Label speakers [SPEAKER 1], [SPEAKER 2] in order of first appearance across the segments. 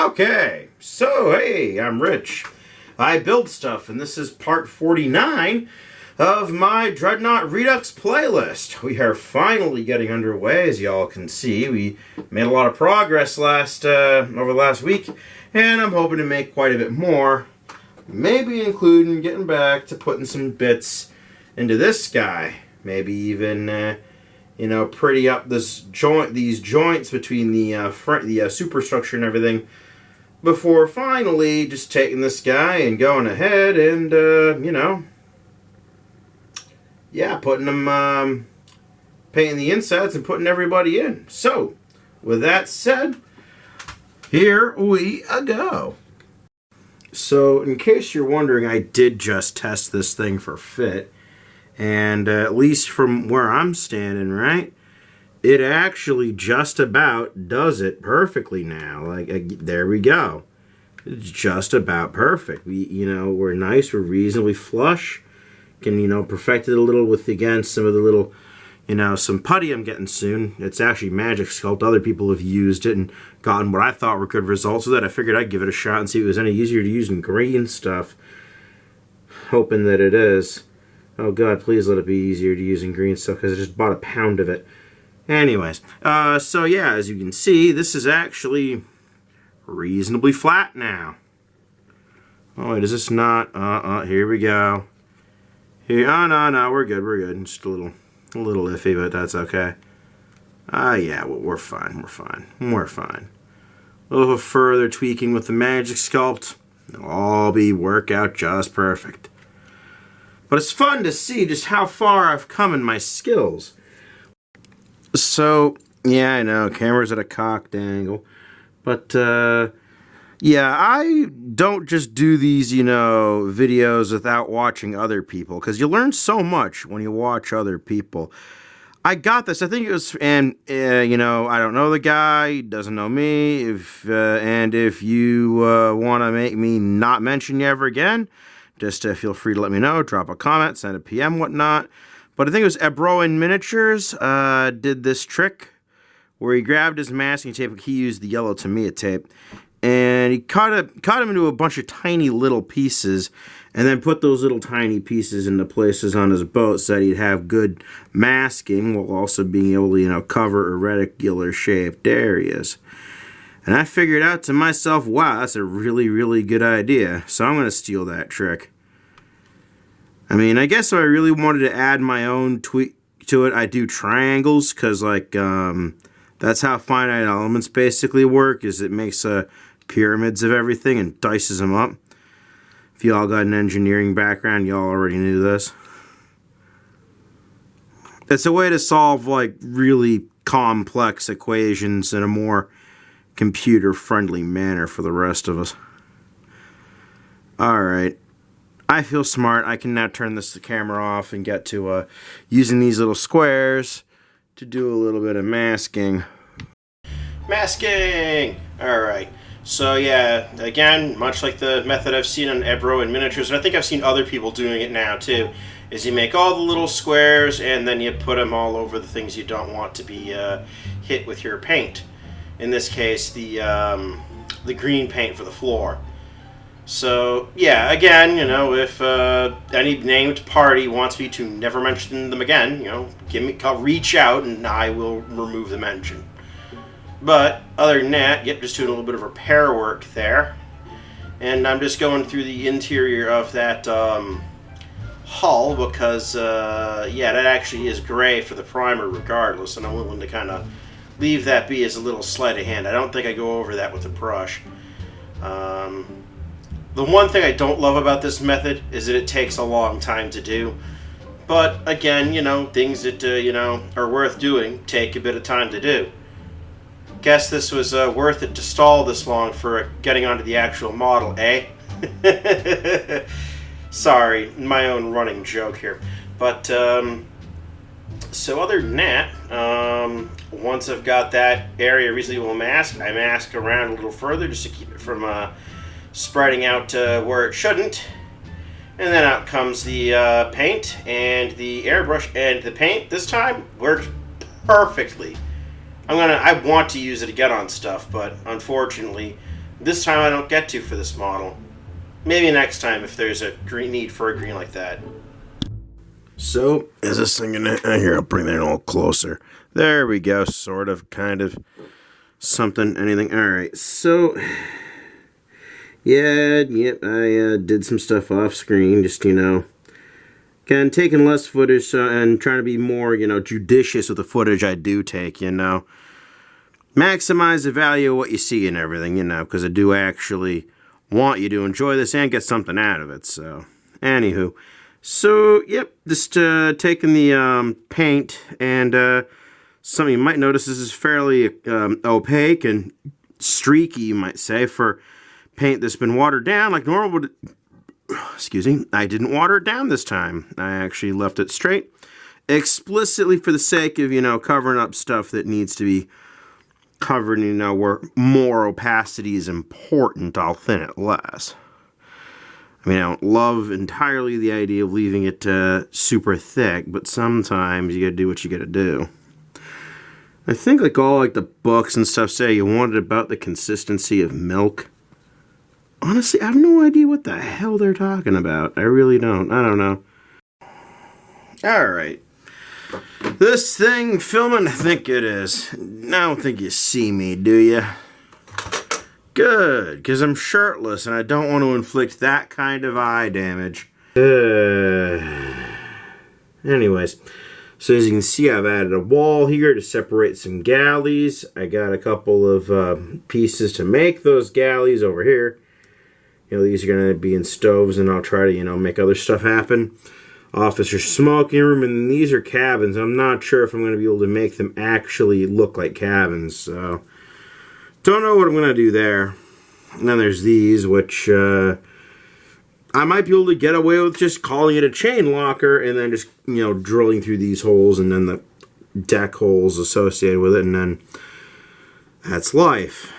[SPEAKER 1] Okay, so hey, I'm Rich. I build stuff, and this is part 49 of my Dreadnought Redux playlist. We are finally getting underway, as y'all can see. We made a lot of progress over the last week, and I'm hoping to make quite a bit more. Maybe including getting back to putting some bits into this guy. Maybe even, pretty up these joints between the superstructure and everything, before finally just taking this guy and going ahead and, putting them, painting the insides and putting everybody in. So, with that said, here we go. So, in case you're wondering, I did just test this thing for fit. And at least from where I'm standing, right, it actually just about does it perfectly now. There we go. It's just about perfect. We're nice, we're reasonably flush. Can, perfect it a little with, again, some of the little, some putty I'm getting soon. It's actually Magic Sculpt. Other people have used it and gotten what I thought were good results with it. I figured I'd give it a shot and see if it was any easier to use than green stuff. Hoping that it is. Oh God, please let it be easier to use in green stuff, because I just bought a pound of it. Anyways, so yeah, as you can see, this is actually reasonably flat now. Oh wait, is this not? Here we go. Here, no, we're good. Just a little iffy, but that's okay. Yeah, we're fine. A little further tweaking with the Magic Sculpt, it'll all work out just perfect. But it's fun to see just how far I've come in my skills. So, yeah, I know, camera's at a cocked angle. But, yeah, I don't just do these, videos without watching other people. Because you learn so much when you watch other people. I got this, I think it was, and, I don't know the guy, he doesn't know me. And if you want to make me not mention you ever again, just feel free to let me know, drop a comment, send a PM, whatnot. But I think it was Ebroin Miniatures did this trick where he grabbed his masking tape. He used the yellow Tamiya tape, and he cut him into a bunch of tiny little pieces, and then put those little tiny pieces into places on his boat so that he'd have good masking while also being able to, cover irregular shaped areas. And I figured out to myself, wow, that's a really, really good idea. So I'm going to steal that trick. I mean, I guess if I really wanted to add my own tweak to it, I do triangles, because, that's how finite elements basically work, is it makes pyramids of everything and dices them up. If y'all got an engineering background, y'all already knew this. It's a way to solve, really complex equations in a more computer-friendly manner for the rest of us. Alright. I feel smart. I can now turn the camera off and get to using these little squares to do a little bit of masking. Masking! Alright. So yeah, again, much like the method I've seen on Ebroin Miniatures, and I think I've seen other people doing it now too, is you make all the little squares and then you put them all over the things you don't want to be hit with your paint. In this case, the green paint for the floor. So, yeah, again, if any named party wants me to never mention them again, reach out and I will remove the mention. But, other than that, yep, just doing a little bit of repair work there. And I'm just going through the interior of that hull because, that actually is gray for the primer regardless, and I'm willing to kind of leave that be as a little sleight of hand. I don't think I go over that with a brush. The one thing I don't love about this method is that it takes a long time to do. But again, things that, are worth doing take a bit of time to do. Guess this was worth it to stall this long for getting onto the actual model, eh? Sorry, my own running joke here. But, so other than that, once I've got that area reasonably well masked, I mask around a little further just to keep it from spreading out where it shouldn't. And then out comes the paint and the airbrush, and the paint this time works perfectly. I want to use it again on stuff, but unfortunately This time I don't get to for this model. Maybe next time if there's a need for a green like that. So, is this thing gonna... here, I'll bring that in a little closer. There we go, sort of, kind of, something, anything. Alright, so... Yeah, yep, I did some stuff off screen, just, you know... Again, taking less footage and trying to be more, you know, judicious with the footage I do take, you know. Maximize the value of what you see and everything, you know, because I do actually want you to enjoy this and get something out of it, so... Anywho... So, yep, just taking the paint, and something you might notice this is fairly opaque and streaky, you might say, for paint that's been watered down like normal, but, excuse me, I didn't water it down this time. I actually left it straight, explicitly for the sake of, you know, covering up stuff that needs to be covered, you know, where more opacity is important, I'll thin it less. I mean, I don't love entirely the idea of leaving it super thick, but sometimes you gotta do what you gotta do. I think like all like the books and stuff say you want it about the consistency of milk. Honestly, I have no idea what the hell they're talking about. I really don't. I don't know. Alright. This thing filming, I think it is. I don't think you see me, do you? Good, because I'm shirtless and I don't want to inflict that kind of eye damage. Anyways, so as you can see, I've added a wall here to separate some galleys. I got a couple of pieces to make those galleys over here. You know, these are going to be in stoves, and I'll try to, you know, make other stuff happen. Officer smoking room, and these are cabins. I'm not sure if I'm going to be able to make them actually look like cabins, so... Don't know what I'm going to do there. And then there's these, which I might be able to get away with just calling it a chain locker and then just, you know, drilling through these holes and then the deck holes associated with it, and then that's life.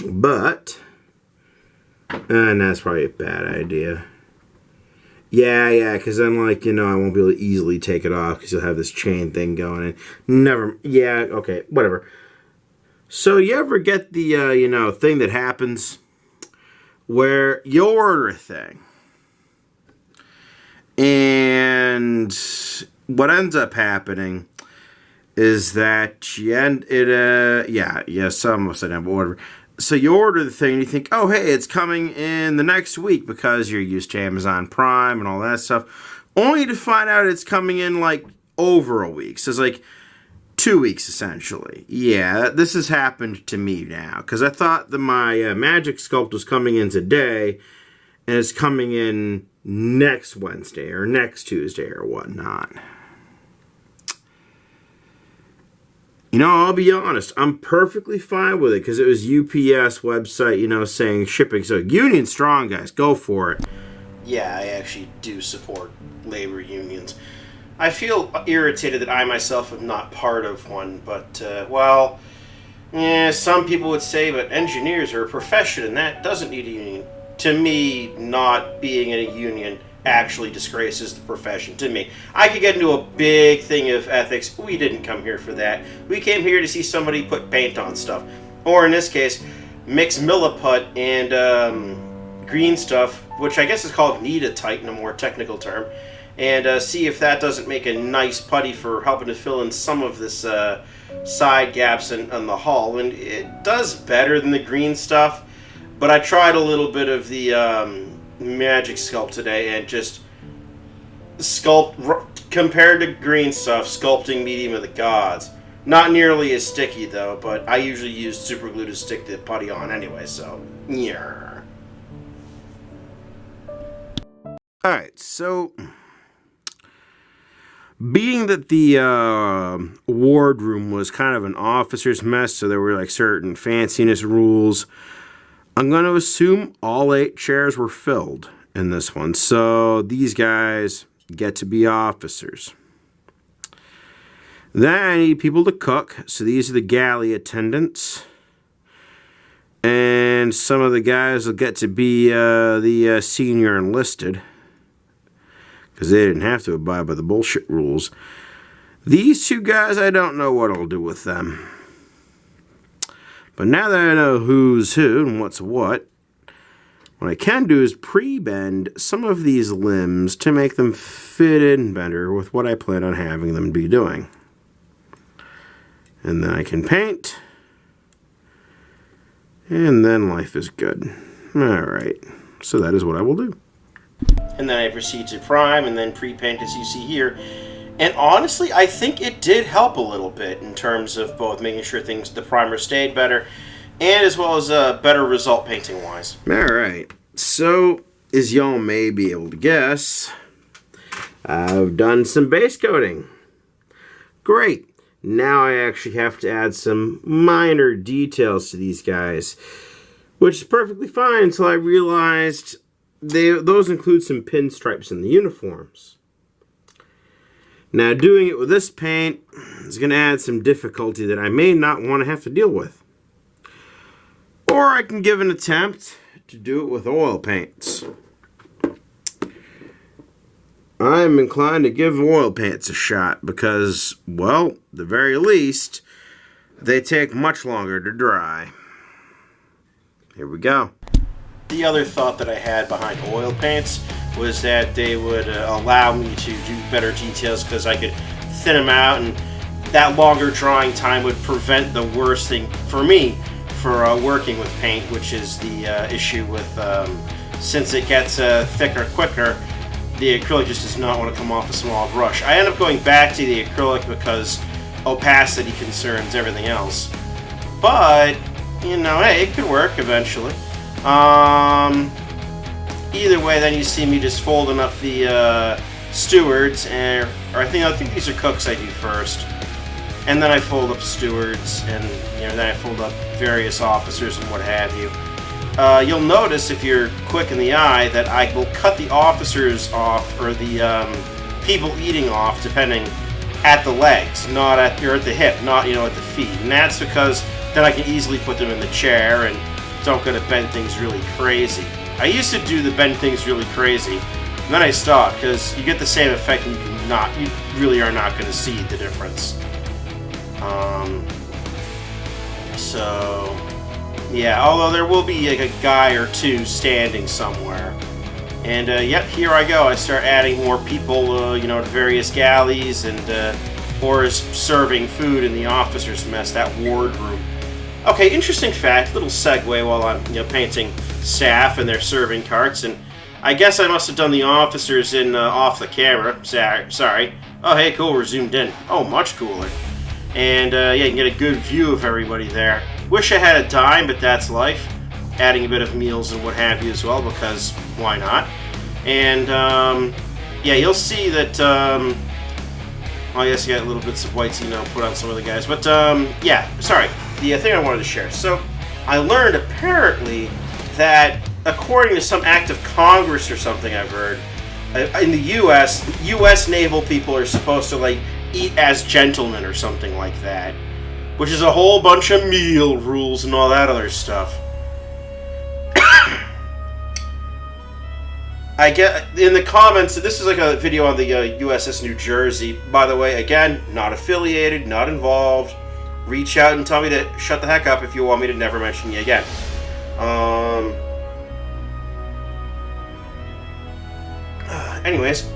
[SPEAKER 1] But, and that's probably a bad idea. Yeah, because then, like, you know, I won't be able to easily take it off because you'll have this chain thing going. And okay, whatever. So you ever get the, you know, thing that happens where you order a thing and what ends up happening is that some of us have order. So you order the thing and you think, oh, hey, it's coming in the next week because you're used to Amazon Prime and all that stuff, only to find out it's coming in like over a week. So it's like 2 weeks, essentially. Yeah, this has happened to me now. Because I thought that my Magic Sculpt was coming in today, and it's coming in next Wednesday, or next Tuesday, or whatnot. You know, I'll be honest, I'm perfectly fine with it, because it was UPS website, you know, saying shipping. So, union strong, guys, go for it. Yeah, I actually do support labor unions. I feel irritated that I myself am not part of one, but, well, yeah, some people would say, but engineers are a profession and that doesn't need a union. To me, not being in a union actually disgraces the profession. To me, I could get into a big thing of ethics. We didn't come here for that. We came here to see somebody put paint on stuff. Or in this case, mix milliput and green stuff, which I guess is called Gymnopedie in a more technical term. And see if that doesn't make a nice putty for helping to fill in some of this side gaps in the hull. And it does better than the green stuff, but I tried a little bit of the Magic Sculpt today and just compared to green stuff, sculpting medium of the gods. Not nearly as sticky though, but I usually use super glue to stick the putty on anyway, so yeah. Alright, so being that the wardroom was kind of an officer's mess, so there were like certain fanciness rules, I'm going to assume all 8 chairs were filled in this one. So these guys get to be officers. Then I need people to cook. So these are the galley attendants. And some of the guys will get to be the senior enlisted, because they didn't have to abide by the bullshit rules. These 2 guys, I don't know what I'll do with them. But now that I know who's who and what's what I can do is pre-bend some of these limbs to make them fit in better with what I plan on having them be doing. And then I can paint. And then life is good. Alright, so that is what I will do. And then I proceed to prime and then pre-paint as you see here. And honestly, I think it did help a little bit in terms of both making sure the primer stayed better and as well as a better result painting-wise. Alright, so as y'all may be able to guess, I've done some base coating. Great. Now I actually have to add some minor details to these guys, which is perfectly fine until I realized those include some pinstripes in the uniforms. Now doing it with this paint is going to add some difficulty that I may not want to have to deal with. Or I can give an attempt to do it with oil paints. I'm inclined to give oil paints a shot because, well, at the very least, they take much longer to dry. Here we go. The other thought that I had behind oil paints was that they would allow me to do better details because I could thin them out, and that longer drying time would prevent the worst thing for me for working with paint, which is the issue with since it gets thicker quicker, the acrylic just does not want to come off a small brush. I end up going back to the acrylic because opacity concerns everything else. But, you know, hey, it could work eventually. Either way, then you see me just folding up the stewards, or I think these are cooks I do first. And then I fold up stewards, and then I fold up various officers and what have you. You'll notice if you're quick in the eye that I will cut the officers off, or the people eating off, depending at the legs, not at the hip, not at the feet. And that's because then I can easily put them in the chair and don't gotta bend things really crazy. I used to do the bend things really crazy, and then I stopped because you get the same effect and you really are not going to see the difference. So yeah, although there will be like a guy or two standing somewhere. And yep, here I go. I start adding more people, to various galleys and or serving food in the officers' mess, that ward room. Okay, interesting fact, little segue while I'm painting staff and their serving carts, and I guess I must have done the officers in off the camera. Sorry. Oh, hey, cool, we're zoomed in. Oh, much cooler. And yeah, you can get a good view of everybody there. Wish I had a dime, but that's life. Adding a bit of meals and what have you as well, because why not? And yeah, you'll see that. Well, I guess you got little bits of whites, put on some of the guys. But yeah, sorry. The thing I wanted to share. So I learned apparently that according to some act of Congress or something I've heard, in the U.S. naval people are supposed to eat as gentlemen or something like that, which is a whole bunch of meal rules and all that other stuff. I get in the comments, this is like a video on the USS New Jersey. By the way, again, not affiliated, not involved. Reach out and tell me to shut the heck up if you want me to never mention you again. Anyways,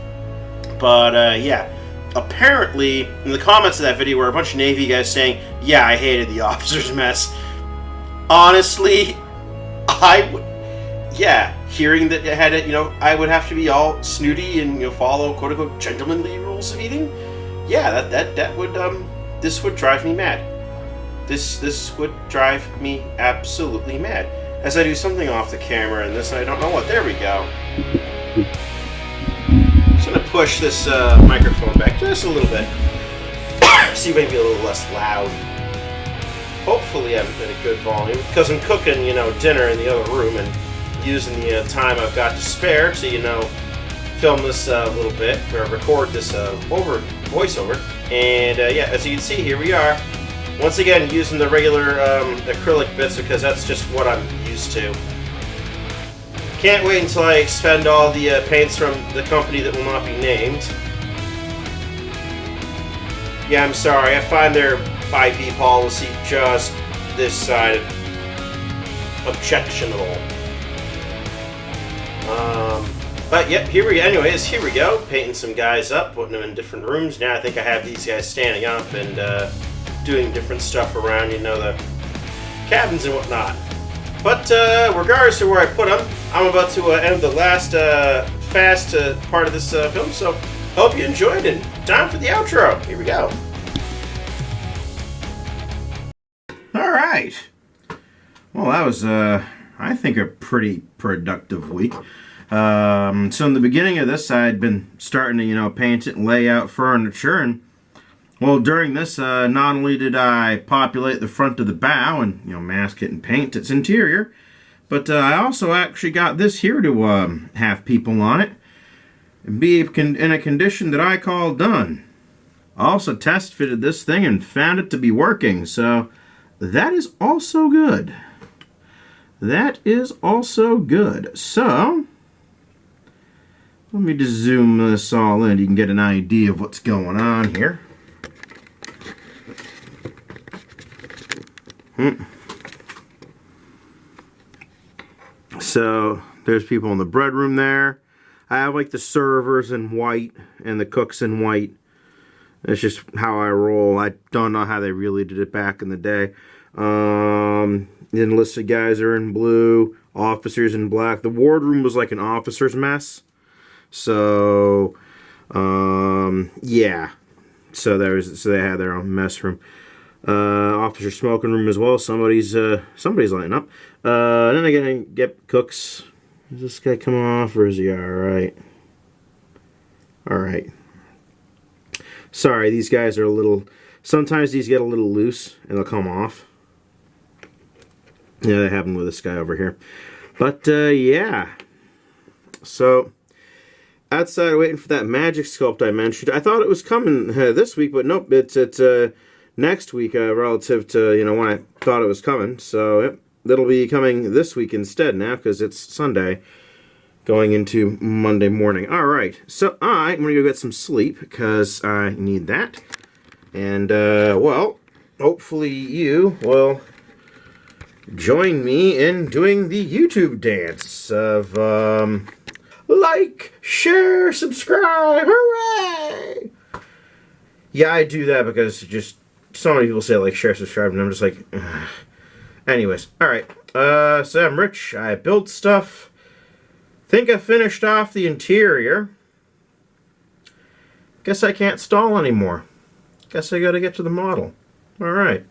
[SPEAKER 1] but yeah, apparently in the comments of that video were a bunch of Navy guys saying, yeah, I hated the officers' mess. Honestly, hearing that it had it, I would have to be all snooty and follow quote unquote gentlemanly rules of eating. Yeah, that would this would drive me mad. This would drive me absolutely mad. As I do something off the camera and this, I don't know what. There we go. Just gonna push this microphone back just a little bit. See if I can be a little less loud. Hopefully I'm at a good volume because I'm cooking, dinner in the other room and using the time I've got to spare to, film this a little bit or record this voiceover. And yeah, as you can see, here we are. Once again, using the regular acrylic bits because that's just what I'm used to. Can't wait until I expend all the paints from the company that will not be named. Yeah, I'm sorry. I find their IP policy just this side objectionable. But yep, here we go. Painting some guys up, putting them in different rooms. Now I think I have these guys standing up and doing different stuff around, you know, the cabins and whatnot. But regardless of where I put them, I'm about to end the last fast part of this film. So hope you enjoyed it. Time for the outro. Here we go. All right. Well, that was I think a pretty productive week. So in the beginning of this, I'd been starting to, you know, paint it and lay out furniture, and well, during this, not only did I populate the front of the bow and, you know, mask it and paint its interior, but I also actually got this here to have people on it and be in a condition that I call done. I also test fitted this thing and found it to be working, so that is also good. That is also good. So let me just zoom this all in. You can get an idea of what's going on here. So there's people in the bread room there. I have like the servers in white and the cooks in white. It's just how I roll. I don't know how they really did it back in the day. The enlisted guys are in blue, officers in black. The wardroom was like an officer's mess. So yeah. So they had their own mess room. Officer smoking room as well. Somebody's lighting up. Then I get cooks. Is this guy coming off or is he alright? Alright. Sorry, these guys are a little, sometimes these get a little loose and they'll come off. Yeah, that happened with this guy over here. But yeah. So outside waiting for that magic sculpt I mentioned. I thought it was coming this week, but nope, it's next week relative to, you know, when I thought it was coming. So yep, it'll be coming this week instead now because it's Sunday going into Monday morning. All right, so I'm going to go get some sleep because I need that. And, well, hopefully you will join me in doing the YouTube dance of, like, share, subscribe, hooray! Yeah, I do that because just so many people say like, share, subscribe, and I'm just like, ugh. Anyways, alright. So I'm Rich. I built stuff. Think I finished off the interior. Guess I can't stall anymore. Guess I gotta get to the model. Alright.